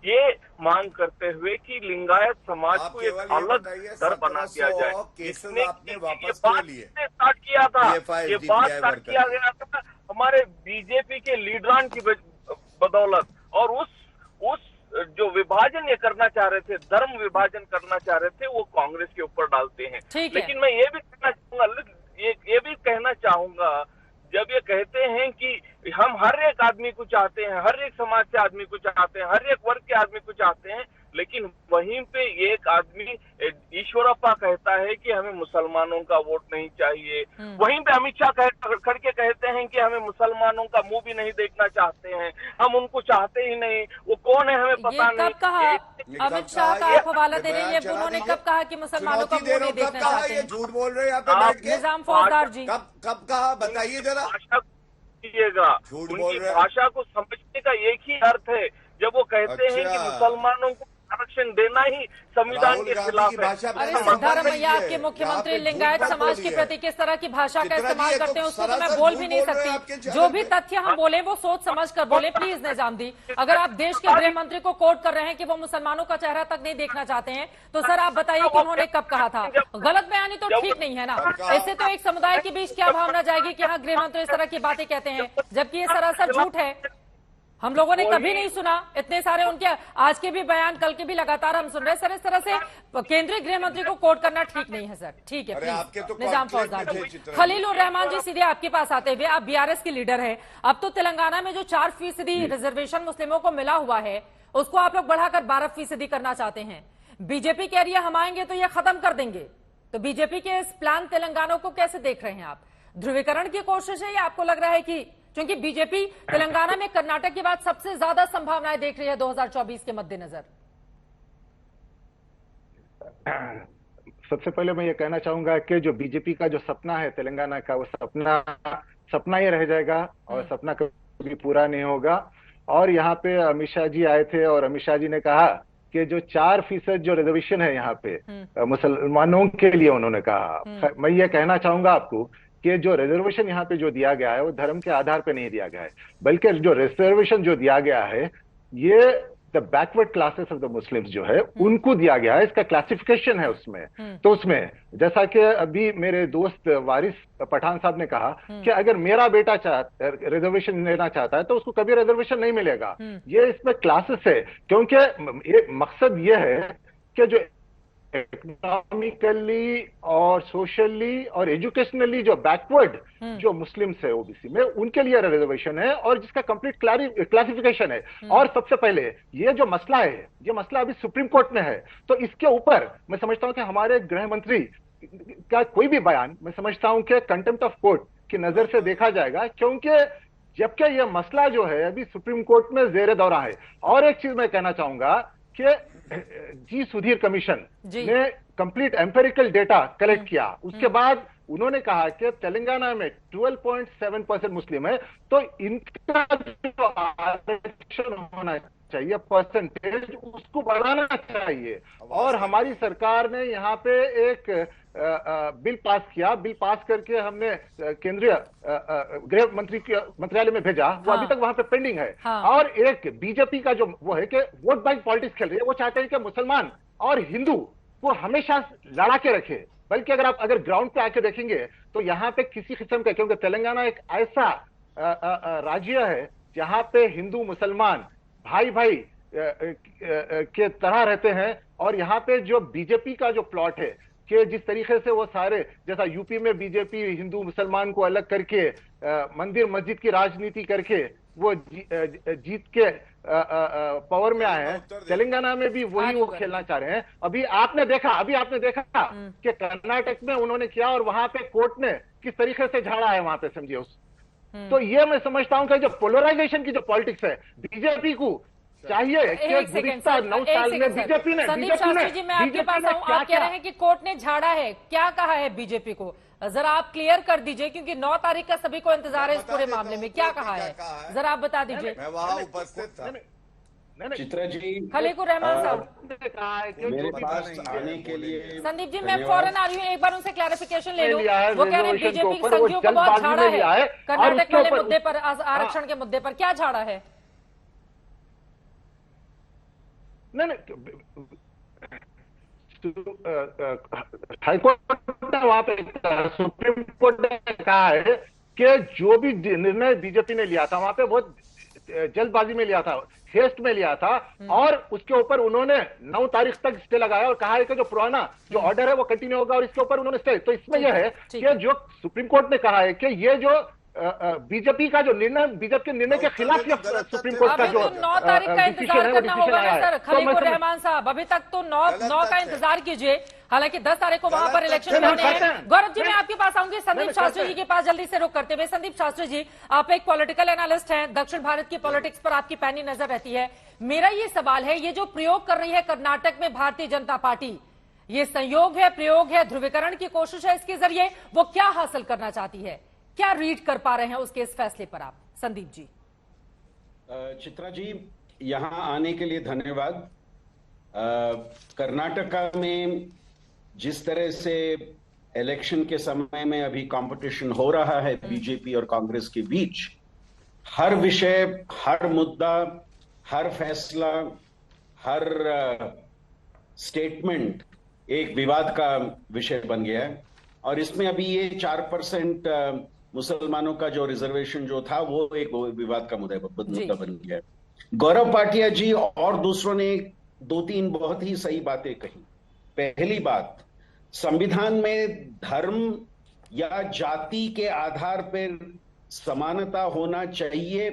ये मांग करते हुए कि लिंगायत समाज को एक अलग दर बना दिया जाए। इसने ये बात स्टार्ट किया था, ये बात स्टार्ट किया गया था हमारे बीजेपी के लीडरान की बदौलत। और उस जो विभाजन ये करना चाह रहे थे, धर्म विभाजन करना चाह रहे थे, वो कांग्रेस के ऊपर डालते हैं। लेकिन मैं ये भी कहना चाहूंगा, ये भी कहना चाहूंगा, जब ये कहते हैं कि हम हर एक आदमी को चाहते हैं, हर एक समाज से आदमी को चाहते हैं, हर एक वर्ग के आदमी को चाहते हैं, लेकिन वहीं पे एक आदमी ईश्वरप्पा कहता है कि हमें मुसलमानों का वोट नहीं चाहिए। वहीं पे अमित शाह खड़ के कहते हैं कि हमें मुसलमानों का मुंह भी नहीं देखना चाहते हैं, हम उनको चाहते ही नहीं। वो कौन है हमें पता नहीं। कब कहा अमित शाह का आप हवाला दे रही है, उन्होंने कब कहा कि मुसलमानों का मुंह नहीं देखना चाहते हैं? झूठ बोल रहे हैं यहाँ पे बैठ के। निजाम फौजदार जी कब कहा, बताइए जरा। झूठ बोल रहे हैं। भाषा को समझने का एक ही अर्थ है, जब वो कहते हैं कि मुसलमानों को आरक्षण देना ही संविधान के खिलाफ है। अरे सिद्धारमैया, आपके मुख्यमंत्री लिंगायत समाज के प्रति किस तरह की भाषा का इस्तेमाल करते हैं उसको तो मैं बोल भी नहीं सकती। जो भी तथ्य हम बोले वो सोच समझ कर बोले प्लीज निजाम दी। अगर आप देश के गृह मंत्री को कोट कर रहे हैं कि वो मुसलमानों का चेहरा तक नहीं देखना चाहते हैं, तो सर आप बताइए कि उन्होंने कब कहा था? गलत बयानी तो ठीक नहीं है ना। इससे तो एक समुदाय के बीच क्या भावना जाएगी कि हाँ गृह मंत्री इस तरह की बातें कहते हैं, जबकि ये सरासर झूठ है। हम लोगों ने कभी नहीं सुना इतने सारे उनके, आज के भी बयान, कल के भी लगातार हम सुन रहे हैं। सर इस तरह से केंद्रीय गृह मंत्री को कोट करना ठीक नहीं है सर। ठीक है प्लीज निजाम फौजदार जी। खलील उर रहमान जी, सीधे आपके पास आते हुए, आप बीआरएस की लीडर है। अब तो तेलंगाना में जो 4% रिजर्वेशन मुस्लिमों को मिला हुआ है उसको आप लोग बढ़ाकर 12% करना चाहते हैं। बीजेपी कह रही है हम आएंगे तो ये खत्म कर देंगे। तो बीजेपी के इस प्लान तेलंगाना को कैसे देख रहे हैं आप? ध्रुवीकरण की कोशिश है या आपको लग रहा है कि क्योंकि बीजेपी तेलंगाना में कर्नाटक के बाद सबसे ज्यादा संभावनाएं देख रही है 2024 के मद्देनजर? सबसे पहले मैं ये कहना चाहूंगा कि जो बीजेपी का जो सपना है तेलंगाना का, वो सपना ही रह जाएगा और सपना कभी पूरा नहीं होगा। और यहाँ पे अमित शाह जी आए थे और अमित शाह जी ने कहा कि जो 4% जो रिजर्वेशन है यहाँ पे मुसलमानों के लिए, उन्होंने कहा, मैं ये कहना चाहूंगा आपको कि जो रिजर्वेशन यहाँ पे जो दिया गया है वो धर्म के आधार पे नहीं दिया गया है, बल्कि जो रिजर्वेशन जो दिया गया है ये the backward classes of the Muslims जो है उनको दिया गया है। इसका क्लासिफिकेशन है उसमें। तो उसमें जैसा कि अभी मेरे दोस्त वारिस पठान साहब ने कहा कि अगर मेरा बेटा रिजर्वेशन लेना चाहता है तो उसको कभी रिजर्वेशन नहीं मिलेगा। ये इसमें क्लासेस है, क्योंकि मकसद ये है कि जो इकोनॉमिकली और सोशली और एजुकेशनली जो बैकवर्ड जो मुस्लिम्स है ओबीसी में, उनके लिए रिजर्वेशन है और जिसका कंप्लीट क्लासिफिकेशन है। और सबसे पहले ये जो मसला है, ये मसला अभी सुप्रीम कोर्ट में है। तो इसके ऊपर मैं समझता हूं कि हमारे गृह मंत्री का कोई भी बयान, मैं समझता हूं कि कंटेम्प्ट ऑफ कोर्ट की नजर से देखा जाएगा, क्योंकि जबकि यह मसला जो है अभी सुप्रीम कोर्ट में जेर दौरा है। और एक चीज मैं कहना चाहूंगा कि जी सुधीर कमीशन ने कंप्लीट एम्पेरिकल डेटा कलेक्ट किया, उसके बाद उन्होंने कहा कि तेलंगाना में 12.7% मुस्लिम है, तो इनका जो आरक्षण होना चाहिए परसेंटेज उसको बढ़ाना चाहिए। और हमारी सरकार ने यहाँ पे एक बिल पास किया, बिल पास करके हमने केंद्रीय गृह मंत्री के मंत्रालय में भेजा, वो अभी तक वहां पे पेंडिंग है। और एक बीजेपी का जो वो है कि वोट बैंक पॉलिटिक्स खेल रही है, वो चाहते हैं कि मुसलमान और हिंदू को हमेशा लड़ा के रखे। बल्कि अगर ग्राउंड पे आके देखेंगे तो यहाँ पे किसी किस्म का, क्योंकि तेलंगाना एक ऐसा राज्य है जहाँ पे हिंदू मुसलमान भाई भाई के तरह रहते हैं। और यहाँ पे जो बीजेपी का जो प्लॉट है कि जिस तरीके से वो सारे, जैसा यूपी में बीजेपी हिंदू मुसलमान को अलग करके मंदिर मस्जिद की राजनीति करके वो जीत के पावर में आए हैं, तेलंगाना में भी वही वो खेलना चाह रहे हैं। अभी आपने देखा कि कर्नाटक में उन्होंने किया और वहां पे कोर्ट ने किस तरीके से झाड़ा है वहां पे, समझिए उस। तो ये मैं समझता हूं कि जो पोलराइजेशन की जो पॉलिटिक्स है, बीजेपी को चाहिए कि 9 साल में बीजेपी ने संदीप शास्त्री जी, मैं आपके पास आऊं। आप कह रहे हैं कि कोर्ट ने झाड़ा है, क्या कहा है बीजेपी को? जरा आप क्लियर कर दीजिए, क्योंकि 9 तारीख का सभी को इंतजार है इस पूरे मामले में। क्या कहा है जरा आप बता दीजिए। मैं वहां उपस्थित था। चित्रा जी, खलीकुर रहमान साहब मेरे पास आने के लिए। संदीप जी, मैं फौरन आ रही हूँ, एक बार उनसे क्लैरिफिकेशन ले लूं। वो कह रहे हैं बीजेपी की संघियों को बहुत झाड़ा है कर्नाटक वाले मुद्दे पर, आरक्षण के मुद्दे पर। क्या झाड़ा है? नहीं, हाईकोर्ट ने वहां पे, सुप्रीम कोर्ट ने कहा है कि जो भी निर्णय बीजेपी ने लिया था वहां पे बहुत जल्दबाजी में लिया था, हेस्ट में लिया था, और उसके ऊपर उन्होंने 9 तारीख तक स्टे लगाया और कहा है कि जो पुराना जो ऑर्डर है वो कंटिन्यू होगा, और इसके ऊपर उन्होंने स्टे। तो इसमें यह है कि जो सुप्रीम कोर्ट ने कहा है कि ये जो बीजेपी का जो निर्णय, बीजेपी के निर्णय के खिलाफ ये सुप्रीम कोर्ट का जो 9 तारीख का इंतजार करना होगा ना सर खलीकुर रहमान साहब। अभी तक तो 9 का इंतजार कीजिए, हालांकि 10 तारीख को वहां पर इलेक्शन होने हैं। गौरव जी, मैं आपके पास आऊंगी, संदीप शास्त्री जी के पास जल्दी से रुक करते हुए। संदीप शास्त्री जी, आप एक पॉलिटिकल एनालिस्ट हैं, दक्षिण भारत की पॉलिटिक्स पर आपकी पैनी नजर रहती है। मेरा ये सवाल है, ये जो प्रयोग कर रही है कर्नाटक में भारतीय जनता पार्टी, ये संयोग है, प्रयोग है, ध्रुवीकरण की कोशिश है, इसके जरिए वो क्या हासिल करना चाहती है, क्या रीड कर पा रहे हैं उसके इस फैसले पर आप? संदीप जी। चित्रा जी, यहां आने के लिए धन्यवाद। कर्नाटका में जिस तरह से इलेक्शन के समय में अभी कंपटीशन हो रहा है बीजेपी और कांग्रेस के बीच, हर विषय, हर मुद्दा, हर फैसला, हर स्टेटमेंट एक विवाद का विषय बन गया है। और इसमें अभी ये 4% मुसलमानों का जो रिजर्वेशन जो था वो एक विवाद का मुद्दा बन गया है। गौरव पाटिया जी और दूसरों ने 2-3 बहुत ही सही बातें कही। पहली बात, संविधान में धर्म या जाति के आधार पर समानता होना चाहिए,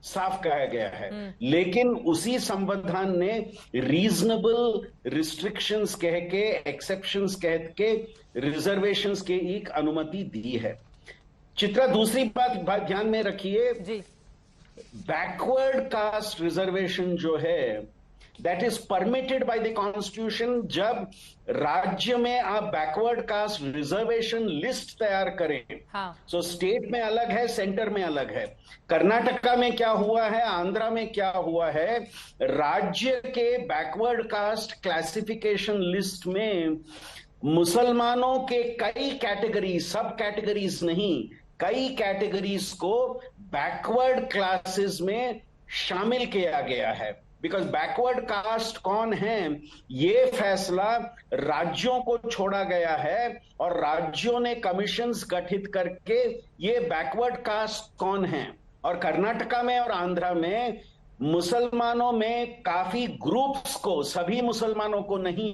साफ कहा गया है, लेकिन उसी संविधान ने रीजनेबल रिस्ट्रिक्शंस कह के, एक्सेप्शंस कह के, रिजर्वेशंस के एक अनुमति दी है। चित्रा, दूसरी बात ध्यान में रखिए, बैकवर्ड कास्ट रिजर्वेशन जो है, that is permitted by the constitution. जब राज्य में आप बैकवर्ड कास्ट रिजर्वेशन लिस्ट तैयार करें, सो स्टेट में अलग है, सेंटर में अलग है। कर्नाटका में क्या हुआ है, आंध्रा में क्या हुआ है, राज्य के बैकवर्ड कास्ट क्लासिफिकेशन लिस्ट में मुसलमानों के कई कैटेगरीज, सब कैटेगरीज नहीं, कई कैटेगरीज को बैकवर्ड क्लासेस में शामिल किया गया है। बिकॉज बैकवर्ड कास्ट कौन है, ये फैसला राज्यों को छोड़ा गया है और राज्यों ने कमीशंस गठित करके ये बैकवर्ड कास्ट कौन है। और कर्नाटका में और आंध्रा में मुसलमानों में काफी ग्रुप्स को, सभी मुसलमानों को नहीं,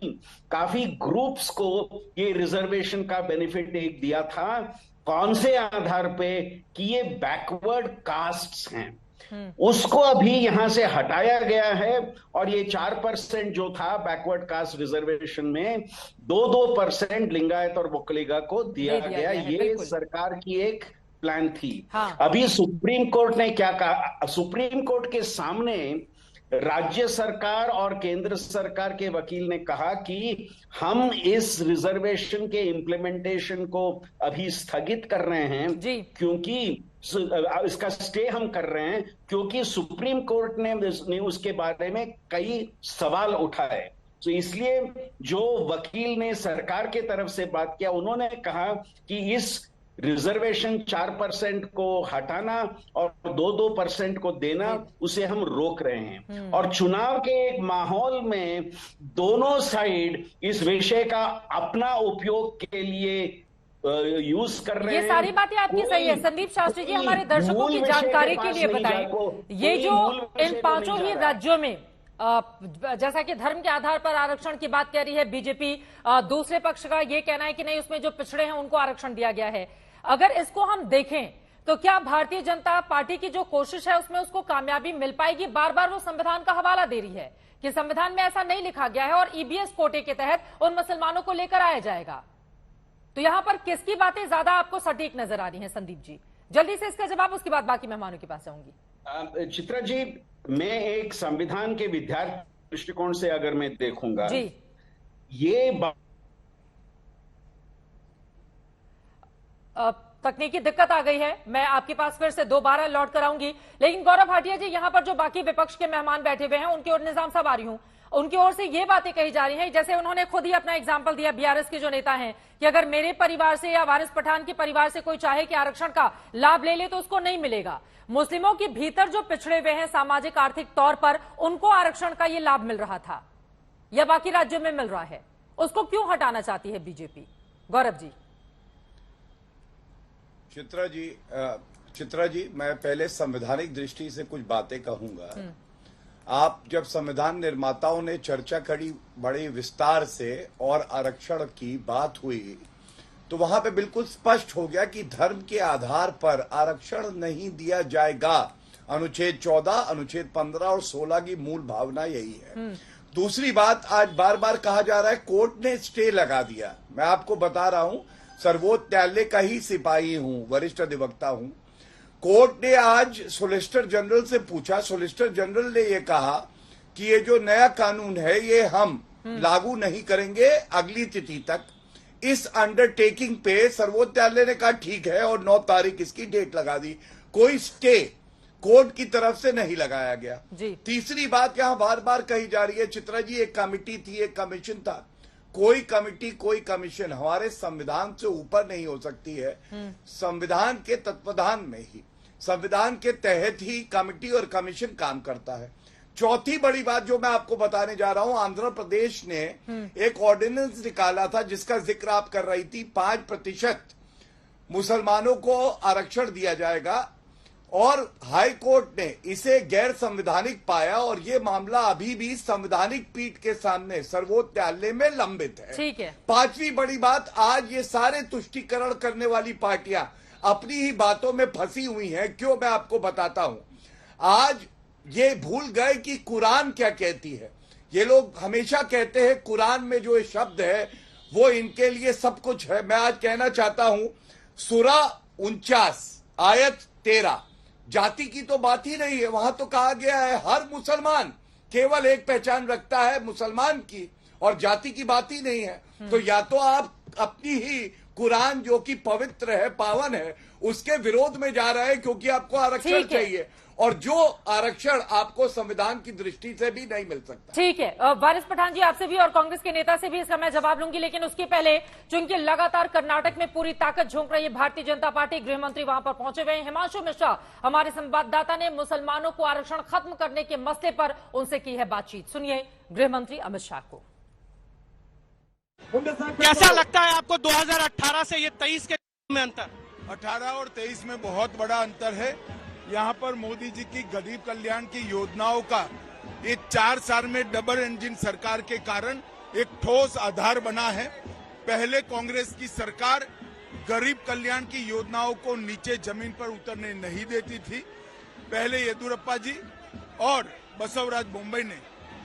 काफी ग्रुप्स को ये रिजर्वेशन का बेनिफिट एक दिया था। कौन से आधार पे कि ये बैकवर्ड कास्ट्स हैं, उसको अभी यहां से हटाया गया है। और ये 4% जो था बैकवर्ड कास्ट रिजर्वेशन में, 2% लिंगायत और वोकलिगा को दिया गया। ये सरकार की एक प्लान थी। अभी सुप्रीम कोर्ट ने क्या कहा, सुप्रीम कोर्ट के सामने राज्य सरकार और केंद्र सरकार के वकील ने कहा कि हम इस रिजर्वेशन के इंप्लीमेंटेशन को अभी स्थगित कर रहे हैं, क्योंकि इसका स्टे हम कर रहे हैं क्योंकि सुप्रीम कोर्ट ने उसके बारे में कई सवाल उठाए। तो इसलिए जो वकील ने सरकार के तरफ से बात किया, उन्होंने कहा कि इस रिजर्वेशन 4% को हटाना और 2% को देना, उसे हम रोक रहे हैं। और चुनाव के एक माहौल में दोनों साइड इस विषय का अपना उपयोग के लिए यूज कर रहे हैं। ये सारी बातें आपकी सही है। संदीप शास्त्री जी, हमारे दर्शकों की जानकारी के लिए बताएं, ये जो इन 5 ही राज्यों में जैसा कि धर्म के आधार पर आरक्षण की बात कह रही है बीजेपी, दूसरे पक्ष का ये कहना है कि नहीं, उसमें जो पिछड़े हैं उनको आरक्षण दिया गया है। अगर इसको हम देखें तो क्या भारतीय जनता पार्टी की जो कोशिश है उसमें उसको कामयाबी मिल पाएगी? बार बार वो संविधान का हवाला दे रही है कि संविधान में ऐसा नहीं लिखा गया है और ईबीएस कोटे के तहत उन मुसलमानों को लेकर आया जाएगा। तो यहां पर किसकी बातें ज्यादा आपको सटीक नजर आ रही हैं? संदीप जी, जल्दी से इसका जवाब, उसके बाद बाकी मेहमानों के पास जाऊंगी। चित्रा जी, मैं एक संविधान के विद्यार्थी दृष्टिकोण से अगर मैं देखूंगा जी, ये तकनीकी दिक्कत आ गई है, मैं आपके पास फिर से दोबारा लौट कर आऊंगी। लेकिन गौरव भाटिया जी, यहां पर जो बाकी विपक्ष के मेहमान बैठे हुए हैं उनकी ओर निजाम साहब आ रही हूं, उनकी ओर से ये बातें कही जा रही हैं, जैसे उन्होंने खुद ही अपना एग्जाम्पल दिया, बीआरएस के जो नेता हैं, कि अगर मेरे परिवार से या वारिस पठान के परिवार से कोई चाहे कि आरक्षण का लाभ ले ले तो उसको नहीं मिलेगा। मुस्लिमों के भीतर जो पिछड़े हुए हैं सामाजिक आर्थिक तौर पर, उनको आरक्षण का ये लाभ मिल रहा था या बाकी राज्यों में मिल रहा है, उसको क्यों हटाना चाहती है बीजेपी? गौरव जी। चित्रा जी, चित्रा जी, मैं पहले संवैधानिक दृष्टि से कुछ बातें कहूंगा। आप जब संविधान निर्माताओं ने चर्चा करी बड़े विस्तार से और आरक्षण की बात हुई, तो वहां पे बिल्कुल स्पष्ट हो गया कि धर्म के आधार पर आरक्षण नहीं दिया जाएगा। अनुच्छेद 14, अनुच्छेद 15 और 16 की मूल भावना यही है। दूसरी बात, आज बार बार कहा जा रहा है कोर्ट ने स्टे लगा दिया। मैं आपको बता रहा हूं, सर्वोच्च न्यायालय का ही सिपाही हूं, वरिष्ठ अधिवक्ता हूं। कोर्ट ने आज सोलिसिटर जनरल से पूछा, सोलिसिटर जनरल ने यह कहा कि ये जो नया कानून है ये हम लागू नहीं करेंगे अगली तिथि तक। इस अंडरटेकिंग पे सर्वोच्च न्यायालय ने कहा ठीक है और 9 तारीख इसकी डेट लगा दी। कोई स्टे कोर्ट की तरफ से नहीं लगाया गया। तीसरी बात यहां बार बार कही जा रही है, चित्रा जी, एक कमिटी थी, एक कमीशन था। कोई कमिटी, कोई कमीशन हमारे संविधान से ऊपर नहीं हो सकती है। संविधान के तत्वाधान में ही, संविधान के तहत ही कमिटी और कमीशन काम करता है। चौथी बड़ी बात जो मैं आपको बताने जा रहा हूं, आंध्र प्रदेश ने एक ऑर्डिनेंस निकाला था जिसका जिक्र आप कर रही थी। 5% मुसलमानों को आरक्षण दिया जाएगा और हाई कोर्ट ने इसे गैर संवैधानिक पाया और ये मामला अभी भी संवैधानिक पीठ के सामने सर्वोच्च न्यायालय में लंबित है। ठीक है। पांचवी बड़ी बात, आज ये सारे तुष्टीकरण करने वाली पार्टियां अपनी ही बातों में फंसी हुई हैं। क्यों, मैं आपको बताता हूं। आज ये भूल गए कि कुरान क्या कहती है। ये लोग हमेशा कहते हैं कुरान में जो शब्द है वो इनके लिए सब कुछ है। मैं आज कहना चाहता हूं, सूरा 49 आयत 13, जाति की तो बात ही नहीं है। वहां तो कहा गया है हर मुसलमान केवल एक पहचान रखता है मुसलमान की, और जाति की बात ही नहीं है। तो या तो आप अपनी ही कुरान जो कि पवित्र है, पावन है, उसके विरोध में जा रहे हैं क्योंकि आपको आरक्षण चाहिए, और जो आरक्षण आपको संविधान की दृष्टि से भी नहीं मिल सकता। ठीक है, वारिस पठान जी, आपसे भी और कांग्रेस के नेता से भी इसका मैं जवाब लूंगी, लेकिन उसके पहले चूंकि लगातार कर्नाटक में पूरी ताकत झोंक रही है भारतीय जनता पार्टी, गृह मंत्री वहां पर पहुंचे हुए हैं। हिमांशु मिश्रा, हमारे संवाददाता ने मुसलमानों को आरक्षण खत्म करने के मसले पर उनसे की है बातचीत। सुनिए गृह मंत्री अमित शाह को। कैसा लगता है आपको 2018 से ये 23 के में अंतर? 18 और 23 में बहुत बड़ा अंतर है। यहाँ पर मोदी जी की गरीब कल्याण की योजनाओं का एक 4 साल में डबल इंजन सरकार के कारण एक ठोस आधार बना है। पहले कांग्रेस की सरकार गरीब कल्याण की योजनाओं को नीचे जमीन पर उतरने नहीं देती थी। पहले येदियुरप्पा जी और बसवराज बोम्मई ने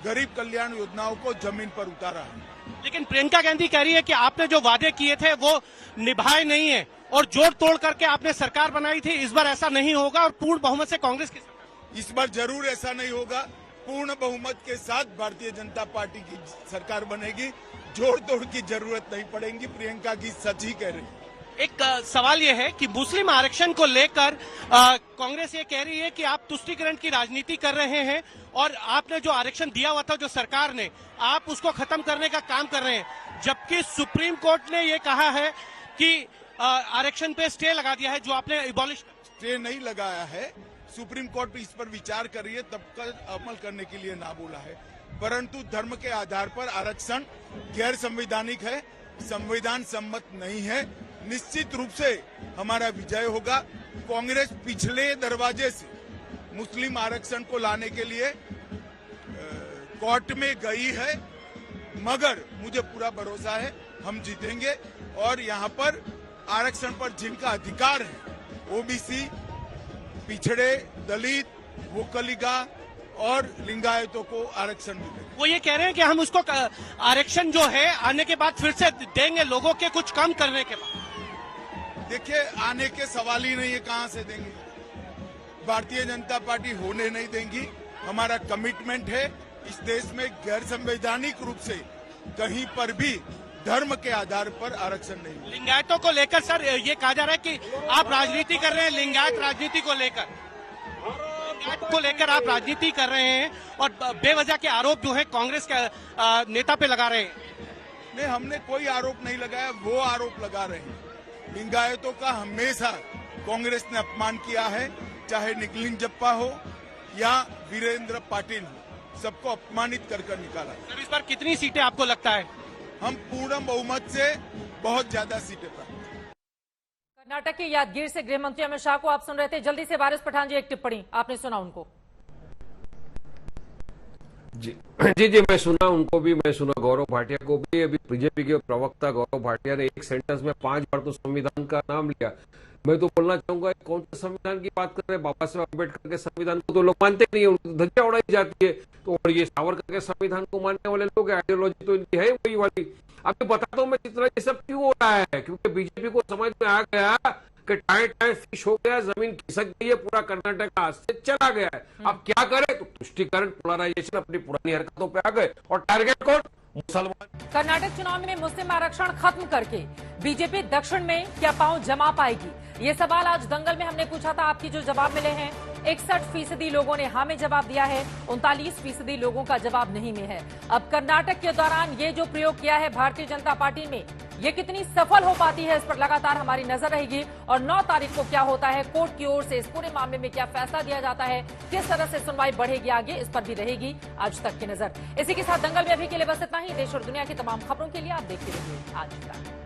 गरीब कल्याण योजनाओं को जमीन पर उतारा है। लेकिन प्रियंका गांधी कह रही है कि आपने जो वादे किए थे वो निभाए नहीं है और जोड़ तोड़ करके आपने सरकार बनाई थी। इस बार ऐसा नहीं होगा और पूर्ण बहुमत से कांग्रेस की सरकार, इस बार जरूर ऐसा नहीं होगा। पूर्ण बहुमत के साथ भारतीय जनता पार्टी की सरकार बनेगी। जोड़ तोड़ की जरूरत नहीं पड़ेगी। प्रियंका की सच ही कह रही है। एक सवाल यह है कि मुस्लिम आरक्षण को लेकर कांग्रेस ये कह रही है कि आप तुष्टीकरण की राजनीति कर रहे हैं और आपने जो आरक्षण दिया हुआ था जो सरकार ने, आप उसको खत्म करने का काम कर रहे हैं, जबकि सुप्रीम कोर्ट ने ये कहा है कि आरक्षण पे स्टे लगा दिया है जो आपने एबॉलिश। स्टे नहीं लगाया है, सुप्रीम कोर्ट इस पर विचार कर रही है, तब तक अमल करने के लिए ना बोला है। परंतु धर्म के आधार पर आरक्षण गैर संवैधानिक है, संविधान सम्मत नहीं है। निश्चित रूप से हमारा विजय होगा। कांग्रेस पिछले दरवाजे से मुस्लिम आरक्षण को लाने के लिए कोर्ट में गई है, मगर मुझे पूरा भरोसा है हम जीतेंगे। और यहाँ पर आरक्षण पर जिनका अधिकार है, ओबीसी, पिछड़े, दलित, वोकलिगा और लिंगायतों को आरक्षण मिलेगा। वो ये कह रहे हैं कि हम उसको आरक्षण जो है आने के बाद फिर से देंगे, लोगों के कुछ कम करने के बाद। देखिए, आने के सवाल ही नहीं है, कहां से देंगे। भारतीय जनता पार्टी होने नहीं देंगी। हमारा कमिटमेंट है इस देश में गैर संवैधानिक रूप से कहीं पर भी धर्म के आधार पर आरक्षण नहीं। लिंगायतों को लेकर सर ये कहा जा रहा है कि आप राजनीति कर रहे हैं, लिंगायत राजनीति को लेकर आप राजनीति कर रहे हैं और बेवजह के आरोप जो है कांग्रेस के नेता पे लगा रहे हैं। नहीं, हमने कोई आरोप नहीं लगाया, वो आरोप लगा रहे हैं। लिंगायतों का हमेशा कांग्रेस ने अपमान किया है, चाहे निखिल जप्पा हो या वीरेंद्र पाटिल हो, सबको अपमानित कर निकाला। सर, इस बार कितनी सीटें आपको लगता है? हम पूर्ण बहुमत से बहुत ज्यादा सीटें प्राप्त। कर्नाटक के यादगीर से गृह मंत्री अमित शाह को आप सुन रहे थे। जल्दी से वारिस पठान जी एक टिप्पणी आपने सुना उनको? जी मैं सुना, उनको भी मैं सुना, गौरव भाटिया को भी। अभी बीजेपी के प्रवक्ता गौरव भाटिया ने एक सेंटेंस में 5 बार तो संविधान का नाम लिया। मैं तो बोलना चाहूंगा, कौन से संविधान की बात कर रहे हैं? बाबा साहब अम्बेडकर के संविधान को तो लोग मानते नहीं है, उनको धज्जियां उड़ाई जाती है। तो और ये सावरकर के संविधान को मानने वाले लोग, आइडियोलॉजी तो इनकी है वही वाली। अभी बताता हूँ मैं चित्रा, ये सब क्यों हो रहा है? क्योंकि बीजेपी को समझ में आ गया कि टाइम फिश हो गया, जमीन खिसक गई है, पूरा कर्नाटक का हाथ से चला गया है। अब क्या करे? तो तुष्टीकरण, पोलराइजेशन, अपनी पुरानी हरकतों पे आ गए। और टारगेट कौन? मुसलमान। कर्नाटक चुनाव में मुस्लिम आरक्षण खत्म करके बीजेपी दक्षिण में क्या पांव जमा पाएगी? ये सवाल आज दंगल में हमने पूछा था। आपकी जो जवाब मिले हैं, 61% लोगों ने हाँ में जवाब दिया है, 39% लोगों का जवाब नहीं में है। अब कर्नाटक के दौरान ये जो प्रयोग किया है भारतीय जनता पार्टी में, ये कितनी सफल हो पाती है, इस पर लगातार हमारी नजर रहेगी। और 9 तारीख को क्या होता है, कोर्ट की ओर से इस पूरे मामले में क्या फैसला दिया जाता है, किस तरह से सुनवाई बढ़ेगी आगे, इस पर भी रहेगी आज तक की नजर। इसी के साथ दंगल में अभी के लिए बस इतना ही। देश और दुनिया की तमाम खबरों के लिए आप देखते रहिए आज तक।